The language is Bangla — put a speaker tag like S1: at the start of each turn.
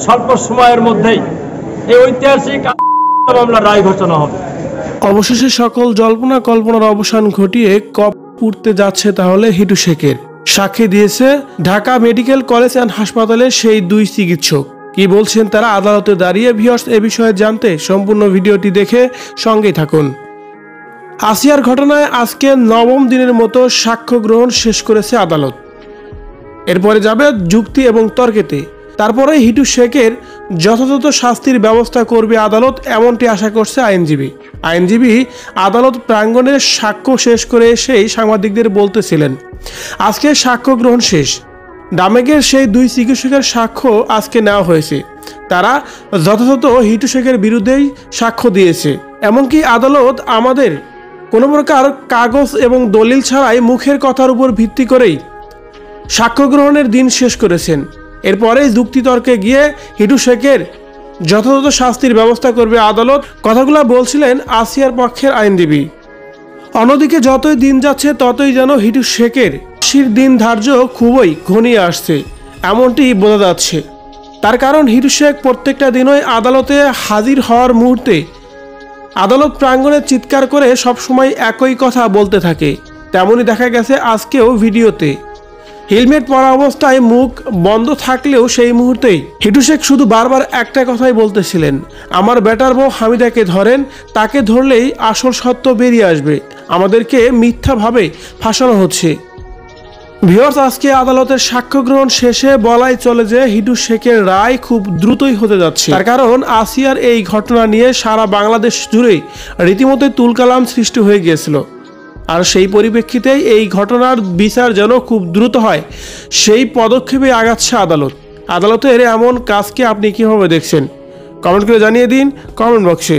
S1: স্বল্প সময়ের মধ্যেই এই ঐতিহাসিক মামলার রায় ঘোষণা হবে।
S2: অবশেষে সকল জল্পনা কল্পনার অবসান ঘটিয়ে কপ উঠতে যাচ্ছে তাহলে হিটু শেখের। সাক্ষী দিয়েছে ঢাকা মেডিকেল কলেজ অ্যান্ড হাসপাতালের সেই দুই চিকিৎসক। কি বলছেন তারা আদালতে দাঁড়িয়ে, ভিউয়ার্স এ বিষয়ে জানতে সম্পূর্ণ ভিডিওটি দেখে সঙ্গেই থাকুন। আসিয়ার ঘটনায় আজকে নবম দিনের মতো সাক্ষ্য গ্রহণ শেষ করেছে আদালত। এরপরে যাবে যুক্তি এবং তর্কেতে। তারপরে হিটু শেখের যথাযথ শাস্তির ব্যবস্থা করবে আদালত, এমনটি আশা করছে আইনজীবী আদালত প্রাঙ্গণে সাক্ষ্য শেষ করে এসেই সাংবাদিকদের বলতেছিলেন, আজকে সাক্ষ্য গ্রহণ শেষ। ডামেকের সেই দুই চিকিৎসকের সাক্ষ্য আজকে নেওয়া হয়েছে। তারা যথাযথ হিটু শেখের বিরুদ্ধেই সাক্ষ্য দিয়েছে। এমনকি আদালত আমাদের কোনো প্রকার কাগজ এবং দলিল ছাড়াই মুখের কথার উপর ভিত্তি করেই সাক্ষ্য গ্রহণের দিন শেষ করেছেন। এরপরে যুক্তিতর্কে গিয়ে হিটু শেখের যথাযথ শাস্তির ব্যবস্থা করবে আদালত, কথাগুলো বলছিলেন আসিয়ার পক্ষের আইনজীবী। অন্যদিকে যতই দিন যাচ্ছে ততই যেন হিটু শেখের ফাঁসির দিন ধার্য খুবই ঘনিয়ে আসছে, এমনটি বোঝা যাচ্ছে। তার কারণ হিটু শেখ প্রত্যেকটা দিনই আদালতে হাজির হওয়ার মুহূর্তে আদালত প্রাঙ্গণে চিৎকার করে সবসময় একই কথা বলতে থাকে। তেমনই দেখা গেছে আজকেও ভিডিওতে। হেলমেট পরা অবস্থায় মুখ বন্ধ থাকলেও সেই মুহূর্তেই হিটু শেখ শুধু বারবার একটা কথাই বলতেছিলেন, আমার বেটার বউ হামিদাকে ধরেন, তাকে ধরলেই আসল সত্য বেরিয়ে আসবে, আমাদেরকে মিথ্যাভাবে ফাঁসানো হচ্ছে। ভিউয়ার্স, আজকে আদালতের সাক্ষ্য গ্রহণ শেষে বলাই চলে যে হিটু শেখের রায় খুব দ্রুতই হতে যাচ্ছে। তার কারণ আসিয়ার এই ঘটনা নিয়ে সারা বাংলাদেশ জুড়েই রীতিমতো তুলকালাম সৃষ্টি হয়ে গিয়েছিল। আর সেই পরিপ্রেক্ষিতেই এই ঘটনার বিচার যেন খুব দ্রুত হয়, সেই পদক্ষেপে আগাচ্ছে আদালতের এমন কাজকে আপনি কিভাবে দেখছেন? কমেন্ট করে জানিয়ে দিন কমেন্ট বক্সে।